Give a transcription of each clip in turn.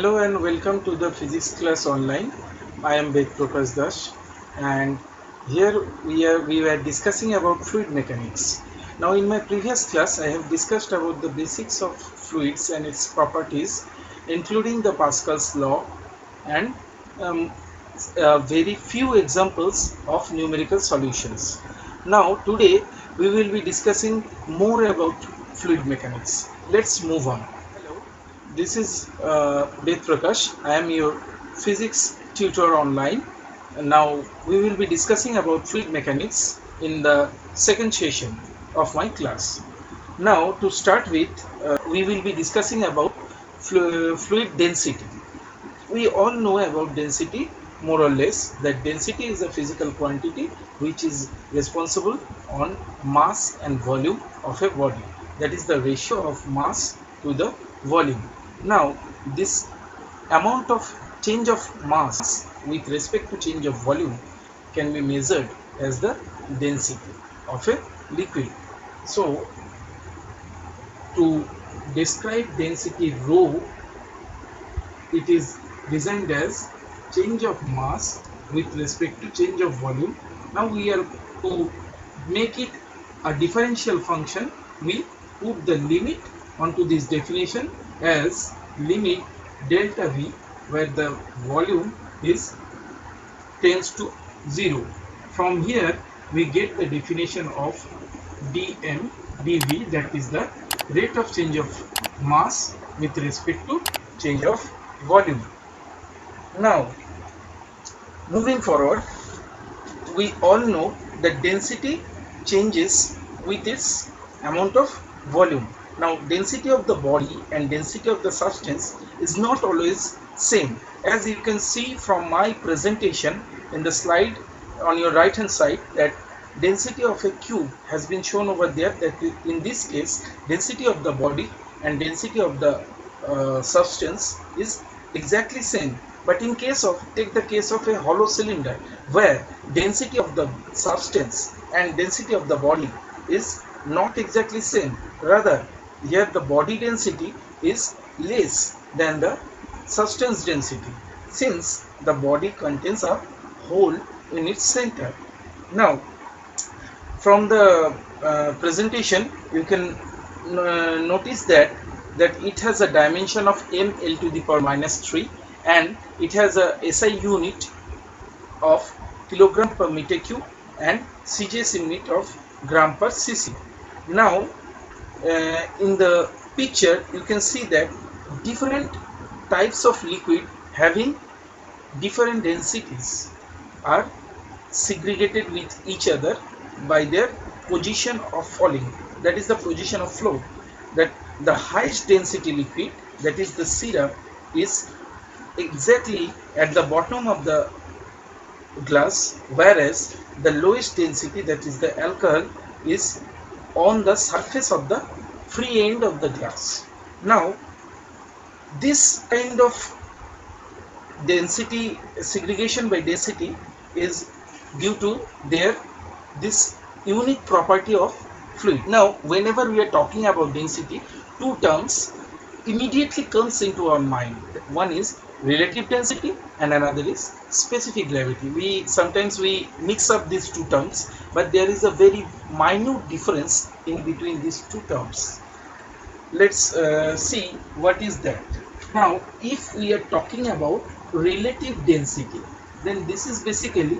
Hello and welcome to the physics class online. I am Ved Prakash Das, and here we were discussing about fluid mechanics. Now in my previous class I have discussed about the basics of fluids and its properties, including the Pascal's law and um, very few examples of numerical solutions. Now today we will be discussing more about fluid mechanics. Let's move on. Hello, this is Ved Prakash. I am your physics tutor online. And now we will be discussing about fluid mechanics in the second session of my class. Now to start with, we will be discussing about fluid density. We all know about density more or less, that density is a physical quantity which is responsible on mass and volume of a body. That is the ratio of mass to the volume. Now this amount of change of mass with respect to change of volume can be measured as the density of a liquid. So to describe density rho, it is designed as change of mass with respect to change of volume. Now we are to make it a differential function. We put the limit onto this definition as limit delta V, where the volume is tends to 0. From here we get the definition of dm dv, that is the rate of change of mass with respect to change of volume. Now moving forward, we all know that density changes with its amount of volume. Now density of the body and density of the substance is not always same. As you can see from my presentation in the slide on your right hand side, that density of a cube has been shown over there, that in this case density of the body and density of the substance is exactly same. But in case of, take the case of a hollow cylinder, where density of the substance and density of the body is not exactly same, rather here the body density is less than the substance density, since the body contains a hole in its center. Now from the presentation you can notice that it has a dimension of ml to the power minus 3, and it has a SI unit of kilogram per meter cube and CJS unit of gram per cc. Now in the picture you can see that different types of liquid having different densities are segregated with each other by their position of falling, that is the position of flow. That the highest density liquid, that is the syrup, is exactly at the bottom of the glass, whereas the lowest density, that is the alcohol, is on the surface of the free end of the glass. Now this kind of density segregation by density is due to their this unique property of fluid. Now whenever we are talking about density, two terms immediately comes into our mind. One is relative density and another is specific gravity. We sometimes we mix up these two terms, but there is a very minute difference in between these two terms. Let's see what is that. Now if we are talking about relative density, then this is basically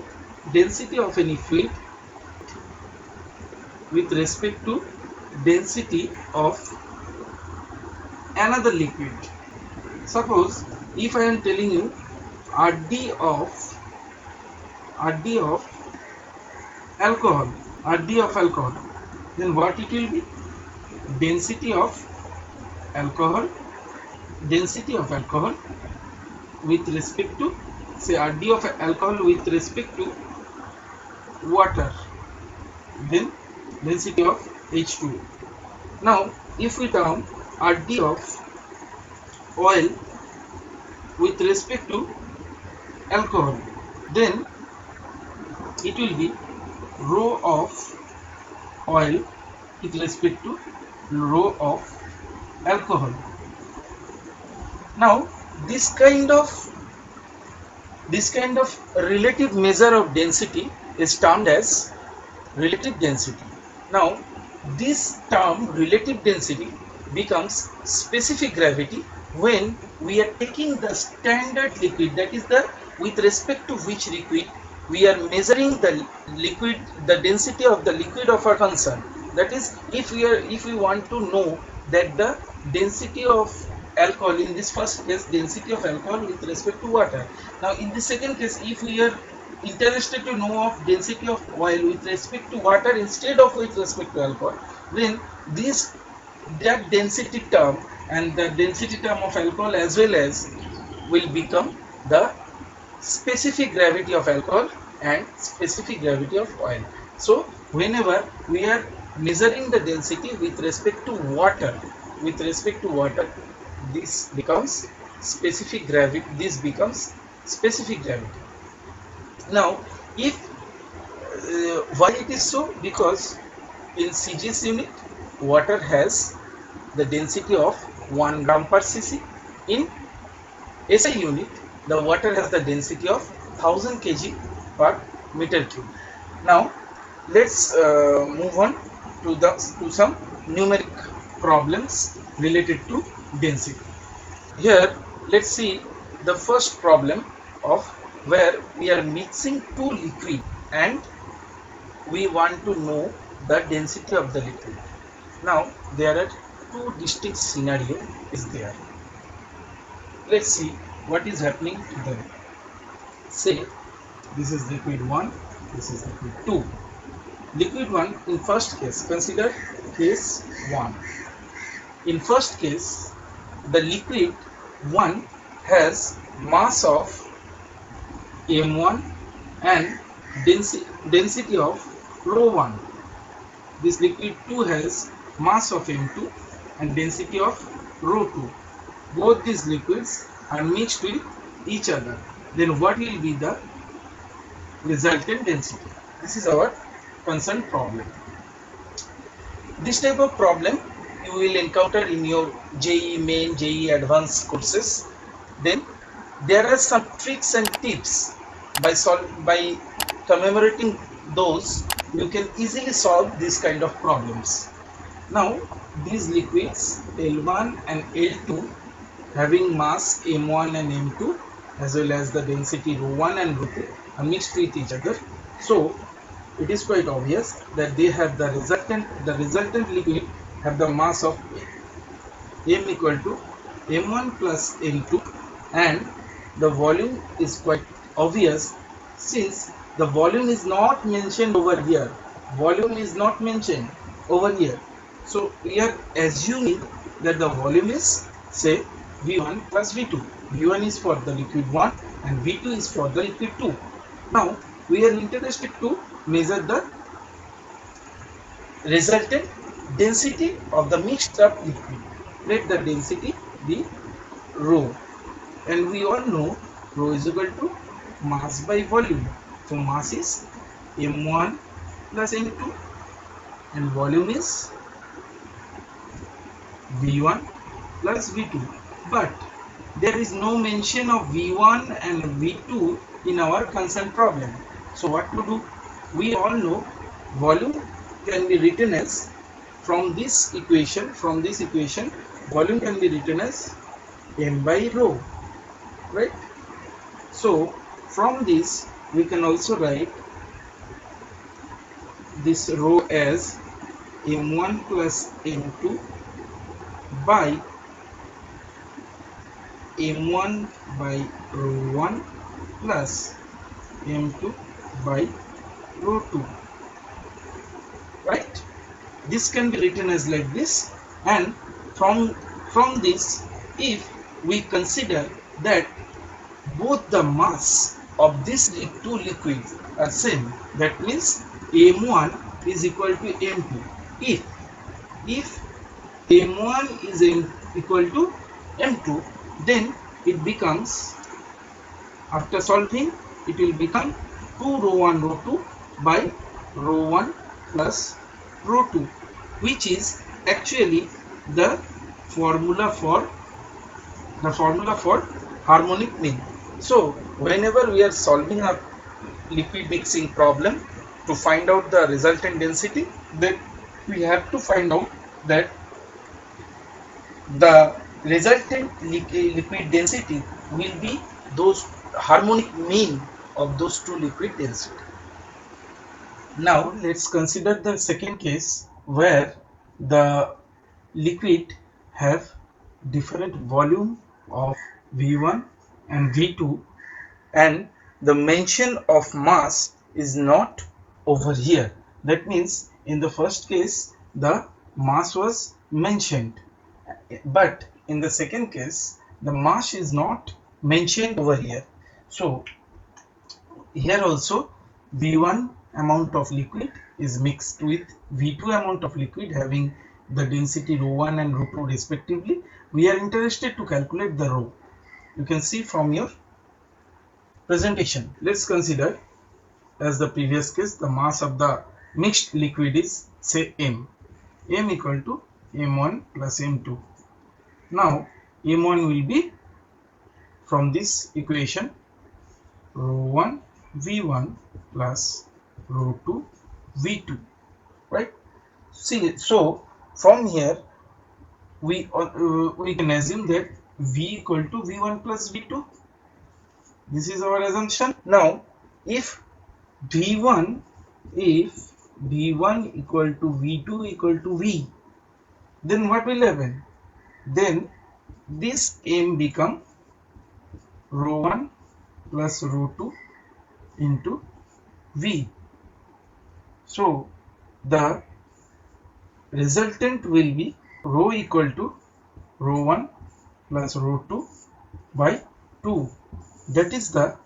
density of any fluid with respect to density of another liquid. Suppose if I am telling you RD of alcohol, RD of alcohol, then what it will be? Density of alcohol, density of alcohol with respect to, say, RD of alcohol with respect to water, then density of H2O. Now if we term RD of oil with respect to alcohol, then it will be rho of oil with respect to rho of alcohol. Now this kind of this kind of relative measure of density is termed as relative density. Now, this term relative density becomes specific gravity when we are taking the standard liquid, that is the with respect to which liquid we are measuring the density of the liquid of our concern. That is, if we want to know that the density of alcohol, in this first case density of alcohol with respect to water. Now in the second case, if we are interested to know of density of oil with respect to water instead of with respect to alcohol, then this that density term and the density term of alcohol as well as will become the specific gravity of alcohol and specific gravity of oil. So whenever we are measuring the density with respect to water, this becomes specific gravity. Now, if why it is so? Because in CGS unit, water has the density of 1 gram per cc. In SI unit, the water has the density of 1000 kg per meter cube. Now, let's move on to some numeric problems related to density. Here, let's see the first problem of where we are mixing two liquid and we want to know the density of the liquid. Now, there are two distinct scenarios is there. Let's see what is happening to them. Say this is liquid 1, this is liquid 2. Liquid 1, in first case, consider case 1. In first case, the liquid 1 has mass of m1 and density of rho 1. This liquid 2 has mass of m2 and density of rho 2. Both these liquids are mixed with each other. Then what will be the resultant density? This is our concerned problem. This type of problem you will encounter in your JEE main, JEE advanced courses. Then there are some tricks and tips by commemorating those you can easily solve this kind of problems. Now these liquids L1 and L2 having mass m1 and m2 as well as the density rho1 and rho2 are mixed with each other. So it is quite obvious that they have the resultant liquid have the mass of m equal to m1 plus m2, and the volume is quite obvious since the volume is not mentioned over here. So we are assuming that the volume is, say, V1 plus V2. V1 is for the liquid 1 and V2 is for the liquid 2. Now we are interested to measure the resultant density of the mixed up liquid. Let the density be rho, and we all know rho is equal to mass by volume. So mass is m1 plus m2 and volume is v1 plus v2, but there is no mention of v1 and v2 in our concerned problem. So what to do? We all know volume can be written as, from this equation, volume can be written as m by rho, right? So from this we can also write this rho as m1 plus m2 by m1 by rho1 plus m2 by rho2, right? This can be written as like this, and from this, if we consider that both the mass of these two liquids are same, that means m1 is equal to m2. If m1 is equal to m2, then it becomes, after solving, it will become 2 rho1 rho2 by rho1 plus rho2, which is actually the formula for harmonic mean. So whenever we are solving a liquid mixing problem to find out the resultant density, then we have to find out that the resultant liquid density will be those harmonic mean of those two liquid density. Now let's consider the second case where the liquid have different volume of V1 and V2, and the mention of mass is not over here. That means in the first case the mass was mentioned, but in the second case the mass is not mentioned over here. So here also V1 amount of liquid is mixed with V2 amount of liquid having the density ρ1 and ρ2 respectively. We are interested to calculate the rho. You can see from your presentation. Let's consider, as the previous case, the mass of the mixed liquid is say m. M equal to m1 plus m2. Now m1 will be from this equation ρ1 V1 plus ρ2 V2, right? See, so from here we can assume that V equal to V1 plus V2. This is our assumption. Now if V1 equal to V2 equal to V, then what will happen? Then this M become ρ1 plus ρ2 into V. So the resultant will be rho equal to ρ1 plus ρ2 by 2. That is the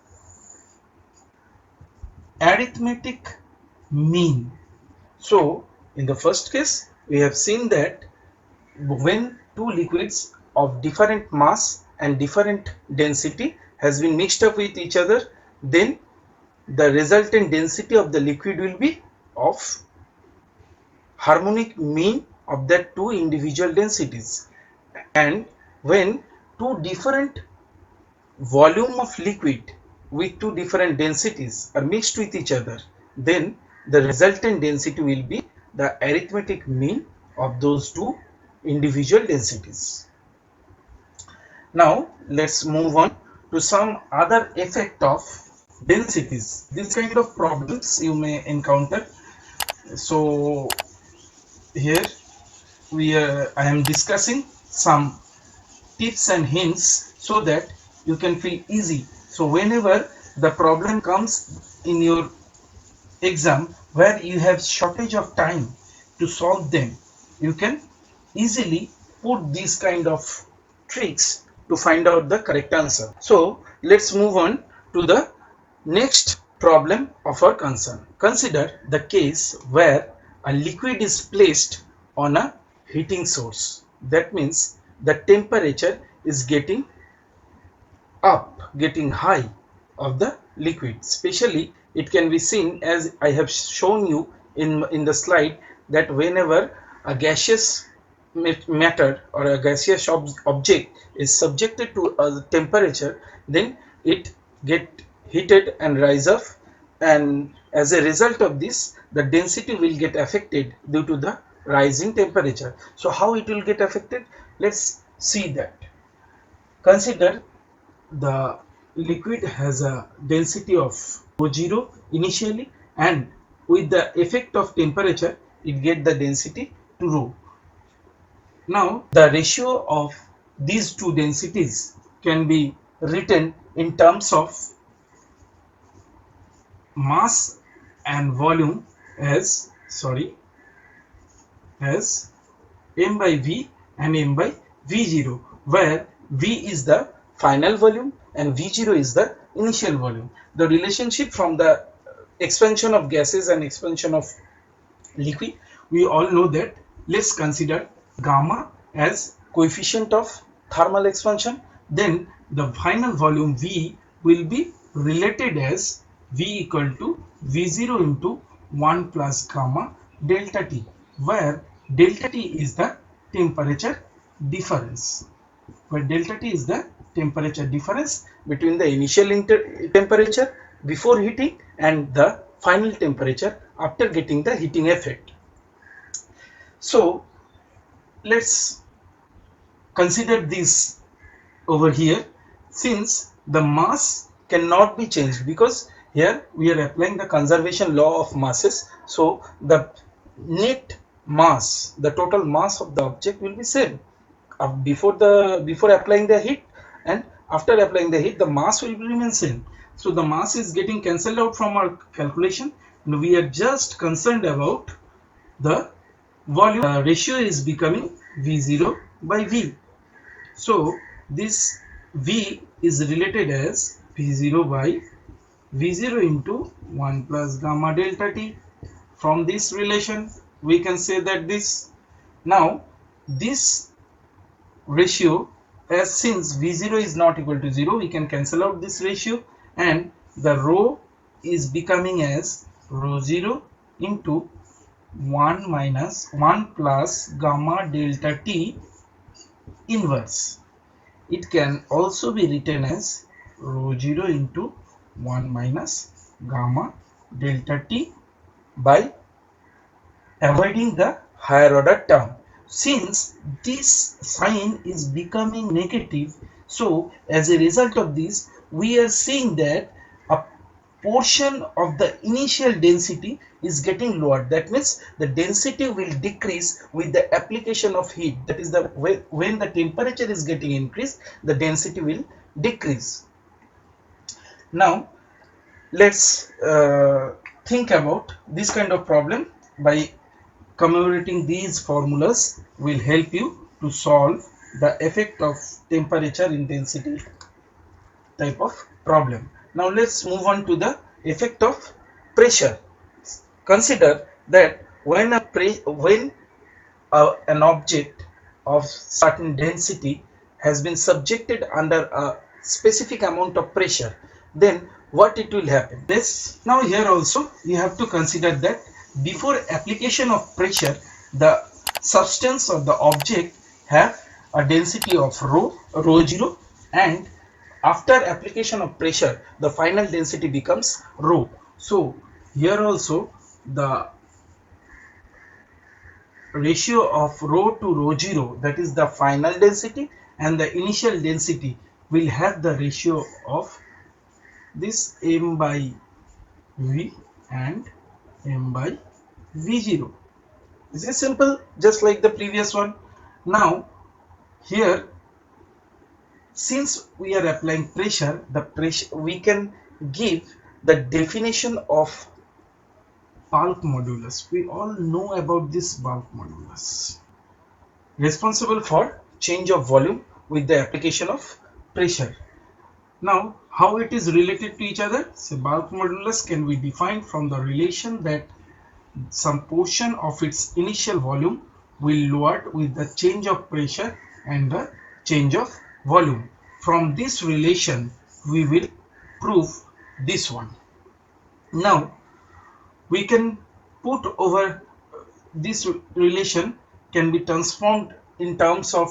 arithmetic mean. So in the first case we have seen that when two liquids of different mass and different density has been mixed up with each other, then the resultant density of the liquid will be of harmonic mean of that two individual densities. And when two different volume of liquid with two different densities are mixed with each other, then the resultant density will be the arithmetic mean of those two individual densities. Now let's move on to some other effect of densities. This kind of problems you may encounter. So here I am discussing some tips and hints so that you can feel easy. So whenever the problem comes in your exam where you have shortage of time to solve them, you can easily put these kind of tricks to find out the correct answer. So let's move on to the next problem of our concern. Consider the case where a liquid is placed on a heating source. That means the temperature is getting high of the liquid. Especially it can be seen, as I have shown you in the slide, that whenever a gaseous matter or a gaseous object is subjected to a temperature, then it get heated and rise up, and as a result of this the density will get affected due to the rising temperature. So how it will get affected? Let's see that. Consider the liquid has a density of ρ0 initially, and with the effect of temperature it get the density to rho. Now the ratio of these two densities can be written in terms of mass and volume as m by v and m by v0, where v is the final volume and v0 is the initial volume. The relationship from the expansion of gases and expansion of liquid, we all know that. Let's consider gamma as coefficient of thermal expansion. Then the final volume V will be related as V equal to V0 into 1 plus gamma delta T, where delta T is the temperature difference. temperature difference between the initial temperature before heating and the final temperature after getting the heating effect. So let's consider this over here. Since the mass cannot be changed, because here we are applying the conservation law of masses, so the net mass, the total mass of the object will be same before applying the heat, and after applying the heat the mass will remain same. So the mass is getting cancelled out from our calculation, and we are just concerned about the volume. Ratio is becoming V0 by V. So this V is related as V0 by V0 into 1 plus gamma delta T. From this relation we can say that this, now this ratio, as since V0 is not equal to 0, we can cancel out this ratio, and the rho is becoming as rho 0 into 1 minus 1 plus gamma delta T inverse. It can also be written as rho 0 into 1 minus gamma delta T by avoiding the higher order term. Since this sign is becoming negative, so as a result of this we are seeing that a portion of the initial density is getting lowered. That means the density will decrease with the application of heat. That is, the when the temperature is getting increased, the density will decrease. Now let's think about this kind of problem. By commemorating these formulas will help you to solve the effect of temperature intensity type of problem. Now let's move on to the effect of pressure. Consider that when an object of certain density has been subjected under a specific amount of pressure, then what it will happen. This, now here also you have to consider that before application of pressure, the substance of the object have a density of rho 0, and after application of pressure the final density becomes rho. So here also the ratio of rho to rho 0, that is the final density, and the initial density will have the ratio of this m by v and m by v0. This is simple, just like the previous one. Now here, since we are applying pressure, the pressure we can give the definition of bulk modulus. We all know about this bulk modulus, responsible for change of volume with the application of pressure. Now, how it is related to each other? So bulk modulus can be defined from the relation that some portion of its initial volume will lower with the change of pressure and the change of volume. From this relation we will prove this one. Now we can put over this relation can be transformed in terms of,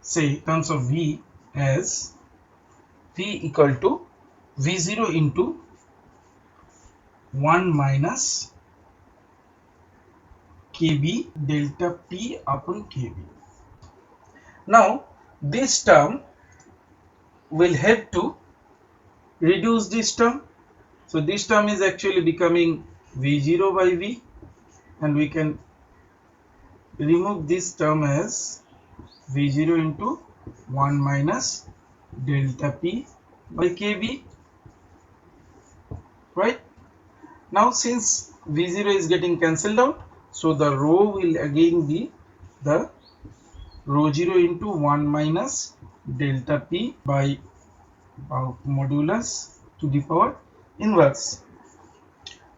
say, terms of V as V equal to V0 into 1 minus Kb delta P upon Kb. Now this term will help to reduce this term. So this term is actually becoming V0 by V, and we can remove this term as V0 into 1 minus delta P by Kb, right? Now since V0 is getting cancelled out, so the rho will again be the rho 0 into 1 minus delta P by bulk modulus to the power inverse.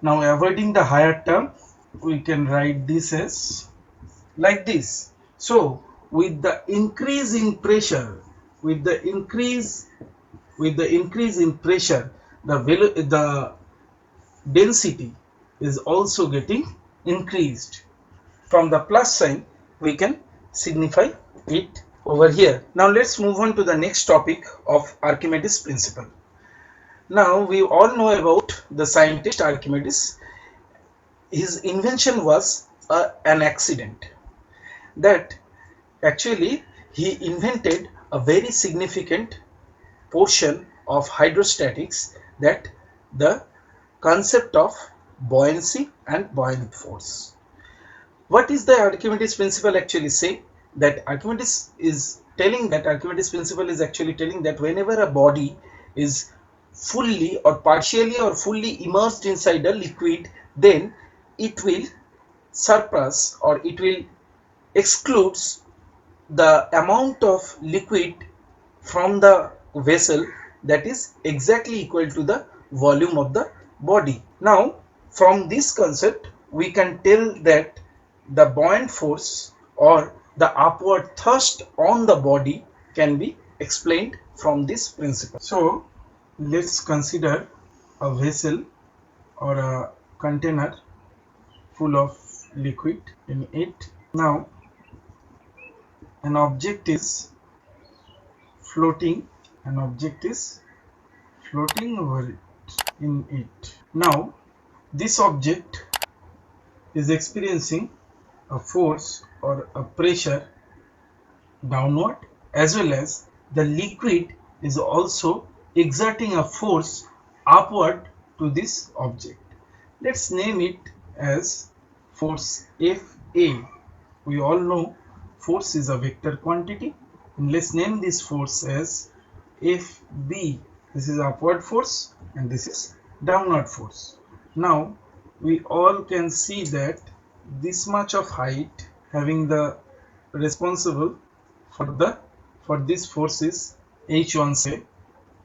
Now avoiding the higher term, we can write this as like this. So with the increase in pressure, with the increase in pressure, the density is also getting increased. From the plus sign we can signify it over here. Now let's move on to the next topic of Archimedes principle. Now we all know about the scientist Archimedes. His invention was an accident. That actually he invented a very significant portion of hydrostatics, that the concept of buoyancy and buoyant force. What is the Archimedes principle actually say? That Archimedes principle is actually telling that whenever a body is fully or partially or fully immersed inside a liquid, then it will surpass or it will excludes the amount of liquid from the vessel that is exactly equal to the volume of the body. Now, from this concept, we can tell that the buoyant force or the upward thrust on the body can be explained from this principle. So, let's consider a vessel or a container full of liquid in it. Now, an object is floating, over it, in it. Now, this object is experiencing a force or a pressure downward, as well as the liquid is also exerting a force upward to this object. Let's name it as force Fa. We all know force is a vector quantity, and let's name this force as Fb. This is upward force and this is downward force. Now we all can see that this much of height having the responsible for this force is h1, say,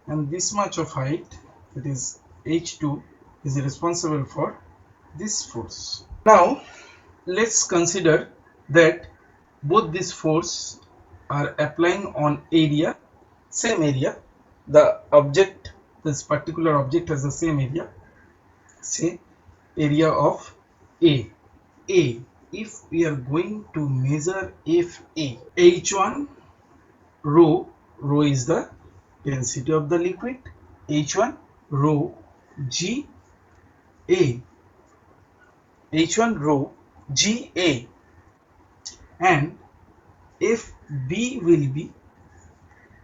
and this much of height, that is h2, is responsible for this force. Now let's consider that both this force are applying on area, same area. The object, this particular object has the same area, say area of A. If we are going to measure Fa, H1 rho is the density of the liquid, H1 rho G A, H1 rho G A, and Fb will be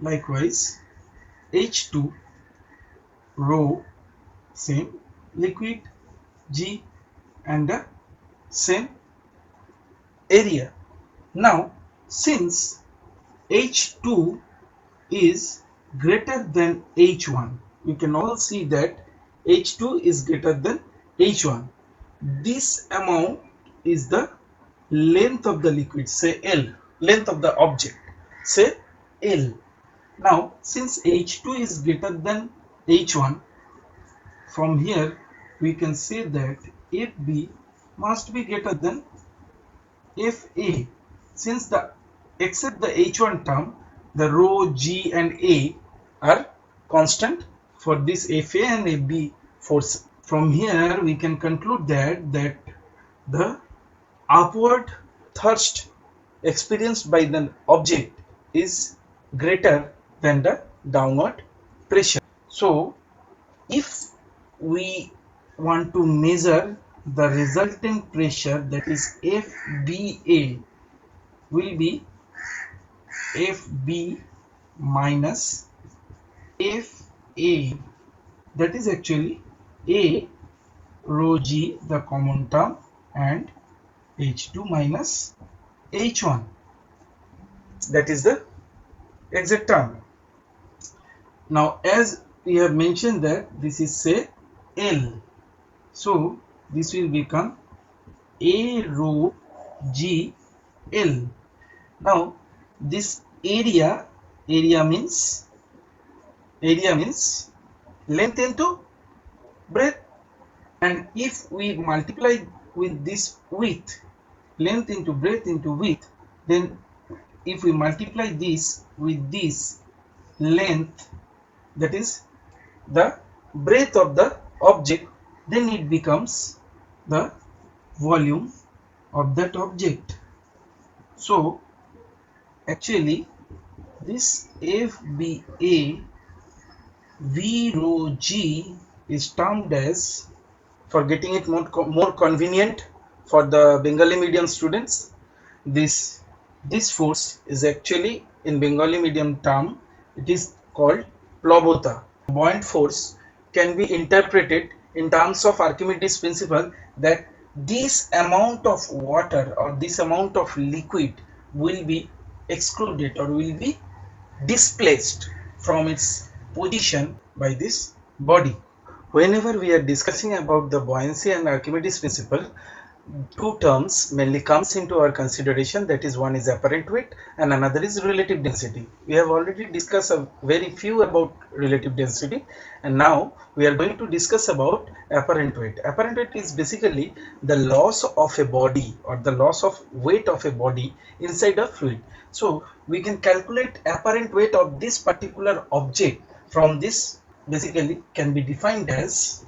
likewise H2 rho, same liquid, G, and the same area. Now since H2 is greater than H1, we can all see that H2 is greater than H1. This amount is the length of the liquid, say L, length of the object, say L. Now since H2 is greater than H1, from here we can say that Fb must be greater than Fa, since the except the H1 term, the rho, G and A are constant for this Fa and Fb force. From here we can conclude that the upward thrust experienced by the object is greater than the downward pressure. So if we want to measure the resultant pressure, that is FBA, will be FB minus FA, that is actually A rho G, the common term, and H2 minus H1, that is the exact term. Now as we have mentioned that this is, say, L, so this will become A rho G L. Now this area means length into breadth, and if we multiply with this width, length into breadth into width, then if we multiply this with this length, that is the breadth of the object, then it becomes the volume of that object. So actually This FBA V rho G is termed as, for getting it more convenient for the Bengali medium students, this force is actually in Bengali medium term, it is called Plobota. Buoyant force can be interpreted in terms of Archimedes principle, that this amount of water or this amount of liquid will be excluded or will be displaced from its position by this body. Whenever we are discussing about the buoyancy and Archimedes principle, two terms mainly comes into our consideration, that is, one is apparent weight and another is relative density. We have already discussed a very few about relative density, and now we are going to discuss about apparent weight. Apparent weight is basically the loss of a body or the loss of weight of a body inside a fluid. So we can calculate apparent weight of this particular object from this, basically can be defined as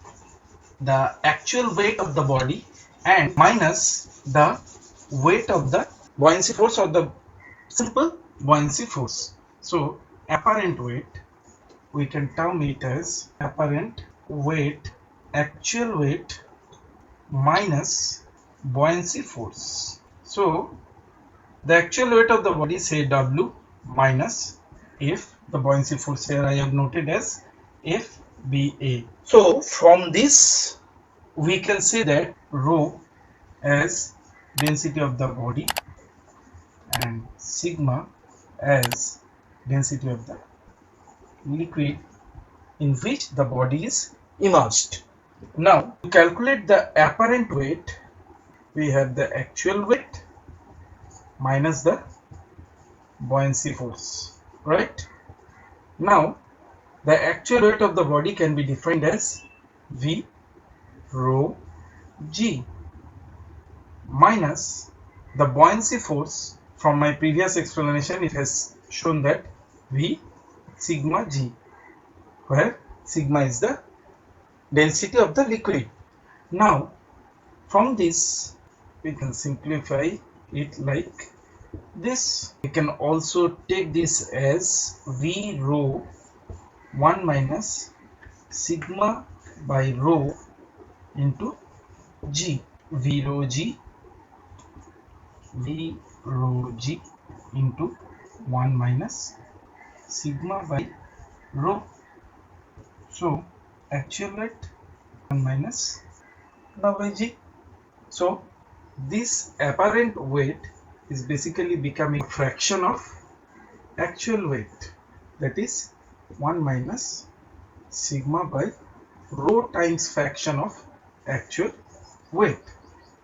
the actual weight of the body and minus the weight of the buoyancy force or the simple buoyancy force. So apparent weight, we can term it as apparent weight, actual weight minus buoyancy force. So the actual weight of the body, say W, minus F, the buoyancy force here I have noted as FBA. So from this we can say that rho as density of the body and sigma as density of the liquid in which the body is immersed. Now to calculate the apparent weight, we have the actual weight minus the buoyancy force, right? Now the actual weight of the body can be defined as V rho G minus the buoyancy force. From my previous explanation, it has shown that V sigma G, where sigma is the density of the liquid. Now from this we can simplify it like this. We can also take this as V rho 1 minus sigma by rho into G. V rho G into 1 minus sigma by rho. So actual weight 1 minus sigma by G. So this apparent weight is basically becoming a fraction of actual weight, that is 1 minus sigma by rho times fraction of actual weight.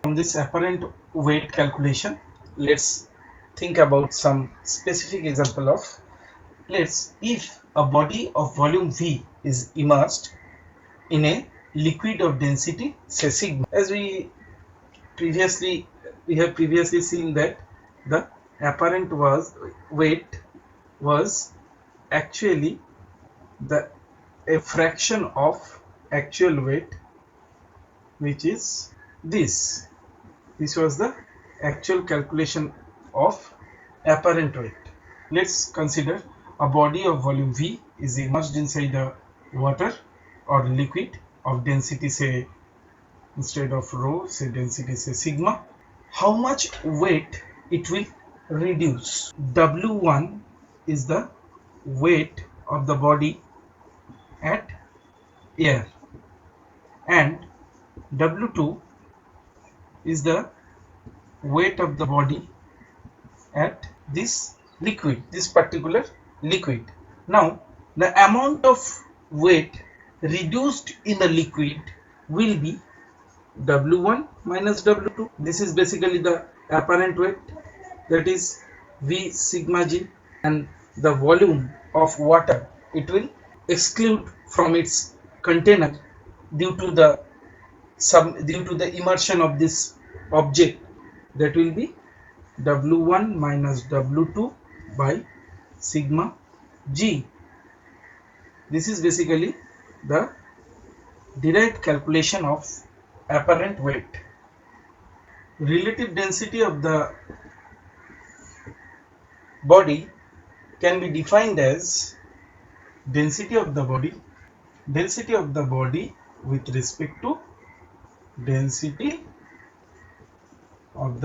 From this apparent weight calculation, let's think about some specific example of, if a body of volume V is immersed in a liquid of density, say sigma, as we have previously seen that the apparent weight was actually a fraction of actual weight, which is this. This was the actual calculation of apparent weight. Let's consider a body of volume V is immersed inside the water or liquid of density, say, instead of rho, say density, say sigma. How much weight it will reduce? W1 is the weight of the body at air, and W2 is the weight of the body at this liquid, this particular liquid. Now the amount of weight reduced in the liquid will be W1 minus W2. This is basically the apparent weight, that is V sigma G, and the volume of water it will exclude from its container due to the immersion of this object, that will be W1 minus W2 by sigma G. This is basically the derived calculation of apparent weight. Relative density of the body can be defined as density of the body with respect to density of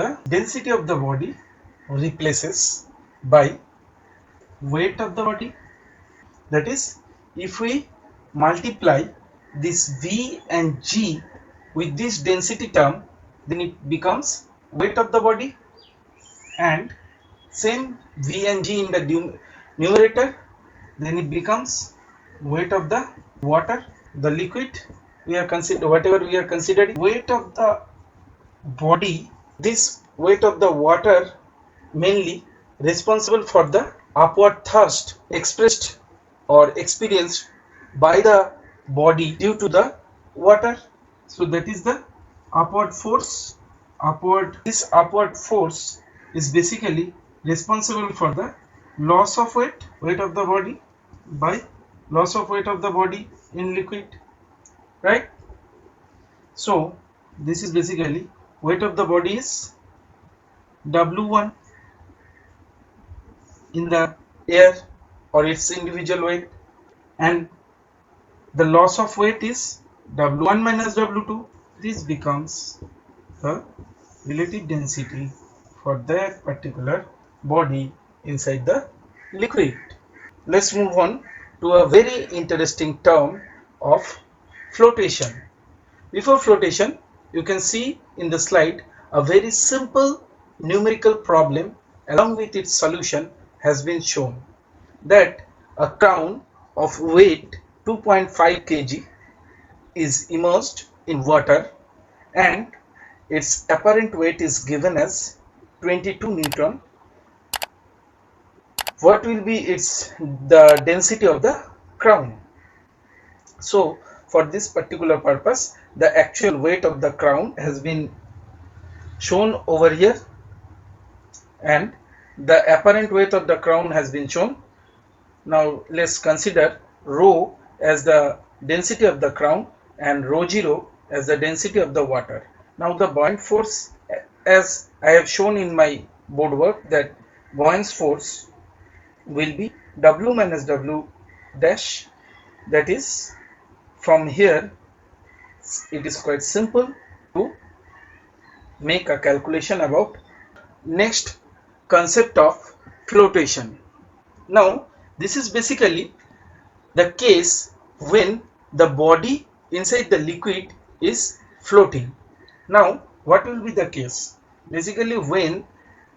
the body replaces by weight of the body. That is, if we multiply this V and G with this density term, then it becomes weight of the body, and same V and G in the numerator, then it becomes weight of the water, the liquid whatever we are considering. Weight of the body, this weight of the water mainly responsible for the upward thrust expressed or experienced by the body due to the water. So that is the upward force. This upward force is basically responsible for the loss of weight of the body by loss of weight of the body in liquid, right? So this is basically weight of the body is W1 in the air or its individual weight, and the loss of weight is W1 minus W2. This becomes the relative density for that particular body inside the liquid. Let's move on to a very interesting term of flotation. Before flotation, you can see in the slide a very simple numerical problem along with its solution has been shown, that a crown of weight 2.5 kg is immersed in water and its apparent weight is given as 22 Newton. What will be the density of the crown? So for this particular purpose, the actual weight of the crown has been shown over here, and the apparent weight of the crown has been shown. Now let's consider rho as the density of the crown and rho 0 as the density of the water. Now the buoyant force, as I have shown in my board work, that buoyant force will be W minus W dash. That is, from here it is quite simple to make a calculation about next concept of flotation. Now this is basically the case when the body inside the liquid is floating. Now what will be the case? Basically when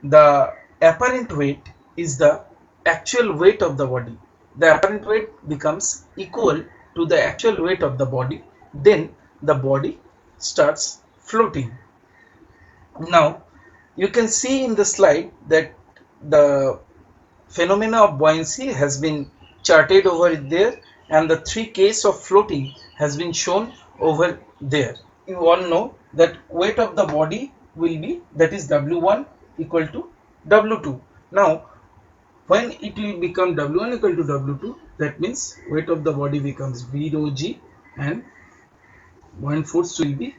the apparent weight is the actual weight of the body, the apparent weight becomes equal to the actual weight of the body, then the body starts floating. Now you can see in the slide that the phenomena of buoyancy has been charted over there, and the three cases of floating has been shown over there. You all know that weight of the body will be, that is W1 equal to W2. Now when it will become W1 equal to W2, that means weight of the body becomes V rho G and buoyant force will be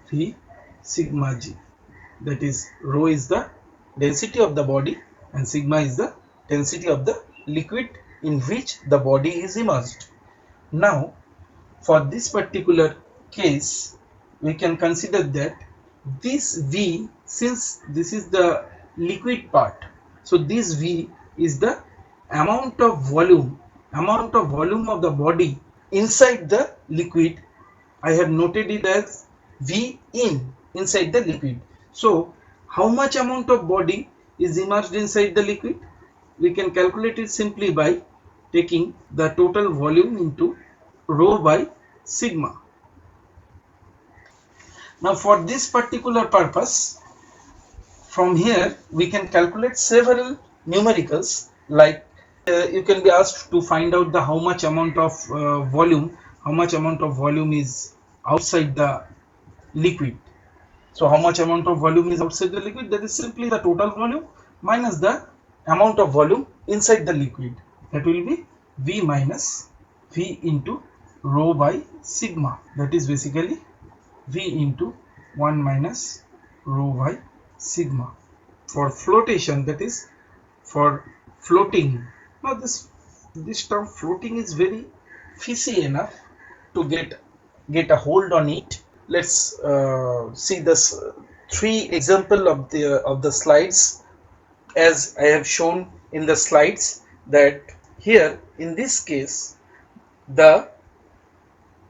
V sigma G. That is, rho is the density of the body and sigma is the density of the liquid in which the body is immersed. Now for this particular case, we can consider that this V, since this is the liquid part, so this V is the amount of volume of the body inside the liquid. I have noted it as V inside the liquid. So how much amount of body is immersed inside the liquid? We can calculate it simply by taking the total volume into rho by sigma. Now for this particular purpose, from here we can calculate several numericals, like you can be asked to find out the how much amount of volume is outside the liquid. So how much amount of volume is outside the liquid? That is simply the total volume minus the amount of volume inside the liquid. That will be V minus V into rho by sigma. That is basically V into 1 minus rho by sigma. For flotation, that is for floating Now this term floating is very fishy enough to get a hold on it. Let's see this three example of the slides as I have shown in the slides, that here in this case the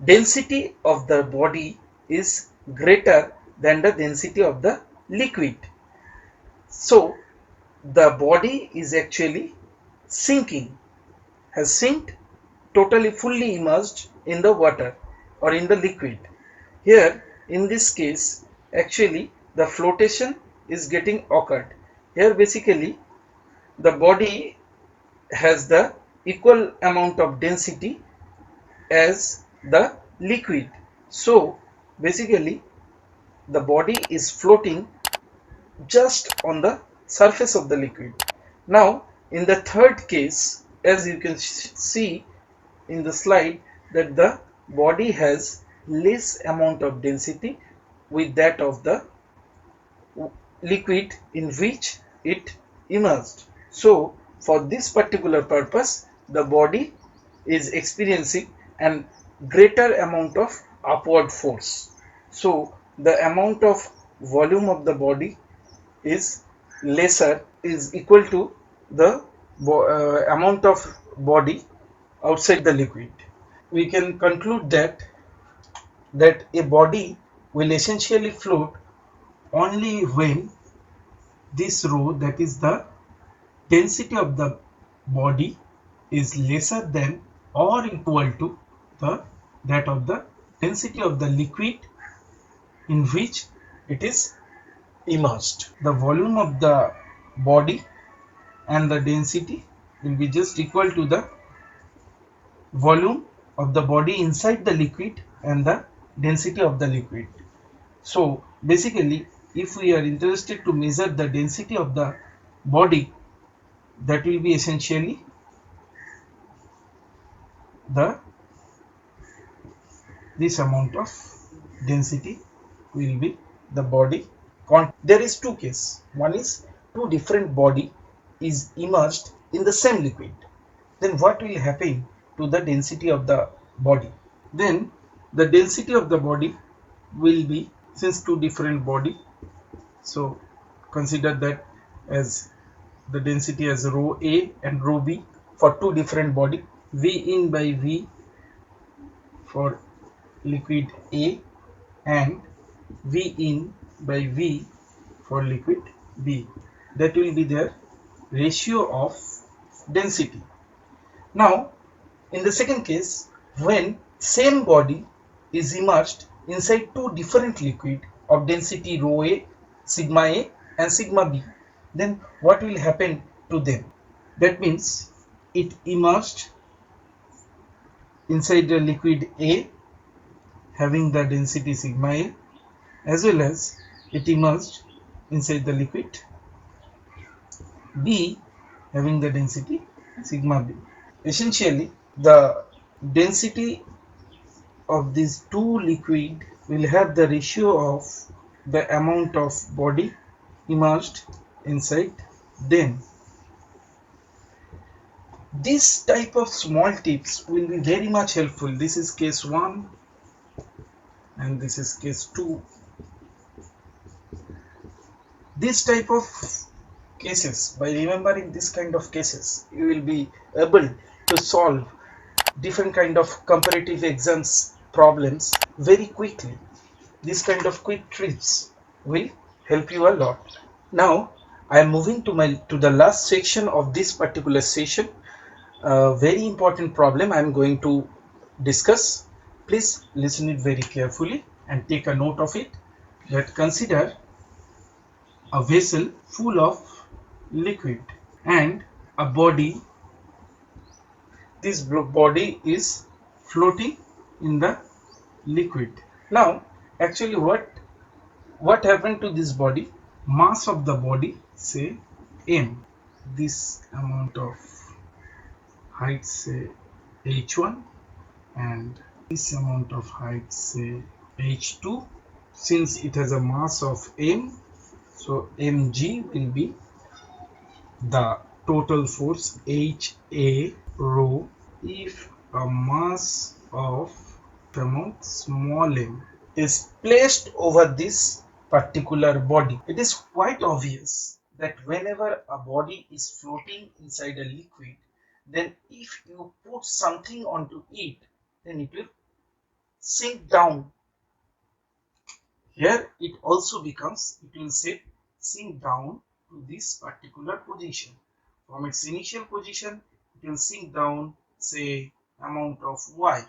density of the body is greater than the density of the liquid. So the body is actually sinking, has sinked, totally fully immersed in the water or in the liquid. Here in this case actually the flotation is getting occurred. Here basically the body has the equal amount of density as the liquid. So basically the body is floating just on the surface of the liquid. Now in the third case, as you can see in the slide, that the body has less amount of density with that of the liquid in which it immersed. So for this particular purpose the body is experiencing an greater amount of upward force. So the amount of volume of the body is lesser, is equal to the amount of body outside the liquid. We can conclude that a body will essentially float only when this rho, that is the density of the body, is lesser than or equal to the that of the density of the liquid in which it is immersed. The volume of the body and the density will be just equal to the volume of the body inside the liquid and the density of the liquid. So basically if we are interested to measure the density of the body, that will be essentially the this amount of density will be the body. There is two cases. One is two different body is immersed in the same liquid. Then what will happen to the density of the body? Then the density of the body will be, since two different body, so consider that as the density as rho A and rho B for two different body, V in by V for liquid A and V in by V for liquid B. That will be their ratio of density. Now in the second case, when same body is immersed inside two different liquid of density rho A, sigma A and sigma B, then what will happen to them? That means it immersed inside the liquid A having the density sigma A, as well as it immersed inside the liquid B having the density sigma B. Essentially the density of these two liquid will have the ratio of the amount of body immersed inside them. This type of small tips will be very much helpful. This is case 1 and this is case 2. This type of cases, by remembering this kind of cases, you will be able to solve different kind of comparative exams problems very quickly. This kind of quick tricks will help you a lot. Now I am moving to the last section of this particular session. A very important problem I am going to discuss. Please listen it very carefully and take a note of it. That consider a vessel full of liquid and a body. This body is floating in the liquid. Now actually what happened to this body? Mass of the body, say m, this amount of height, say h1, and this amount of height, say h2. Since it has a mass of m, so mg will be the total force HA rho if a mass of amount small m is placed over this particular body. It is quite obvious that whenever a body is floating inside a liquid, then if you put something onto it, then it will sink down. Here it also becomes, it will say sink down to this particular position. From its initial position, it will sink down, say, amount of y.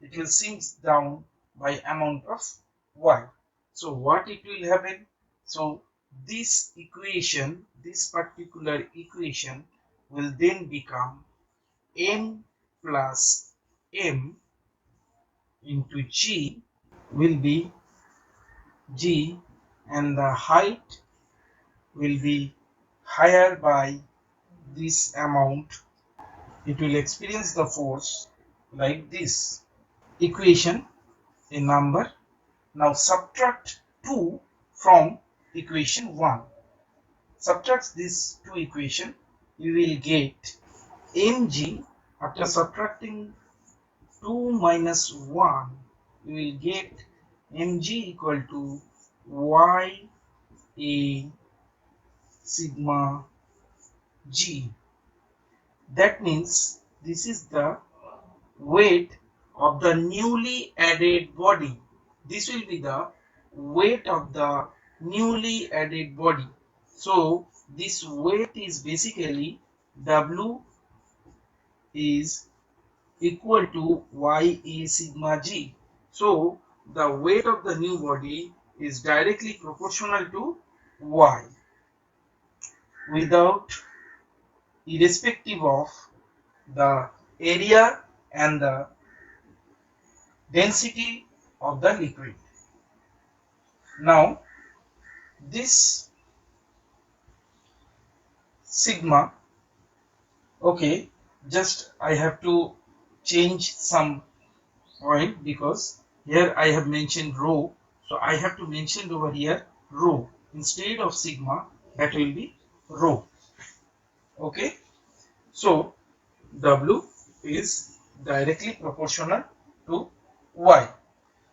It will sink down by amount of y. So what it will happen? So this equation, this particular equation will then become m plus m into g will be g, and the height will be higher by this amount. It will experience the force like this. Equation, a number. Now subtract 2 from equation 1. Subtract these two equations, you will get mg. After subtracting 2 minus 1, you will get mg equal to y a sigma g. That means this is the weight of the newly added body. This will be the weight of the newly added body. So this weight is basically W is equal to Y A sigma G. So the weight of the new body is directly proportional to Y, without, irrespective of the area and the density of the liquid. Now this sigma, okay, just I have to change some point because here I have mentioned rho, so I have to mention over here rho instead of sigma. That will be rho. Okay, so W is directly proportional to Y.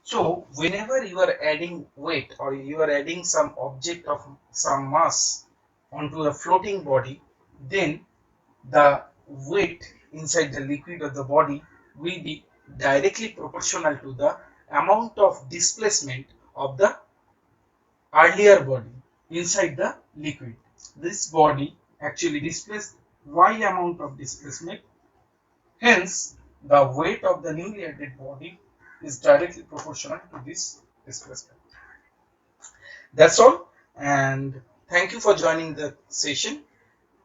So whenever you are adding weight or you are adding some object of some mass onto a floating body, then the weight inside the liquid of the body will be directly proportional to the amount of displacement of the earlier body inside the liquid. This body actually displaced y amount of displacement, hence the weight of the newly added body is directly proportional to this displacement. That's all, and thank you for joining the session,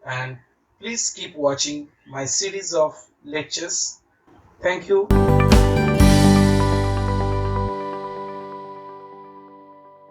and please keep watching my series of lectures. Thank you.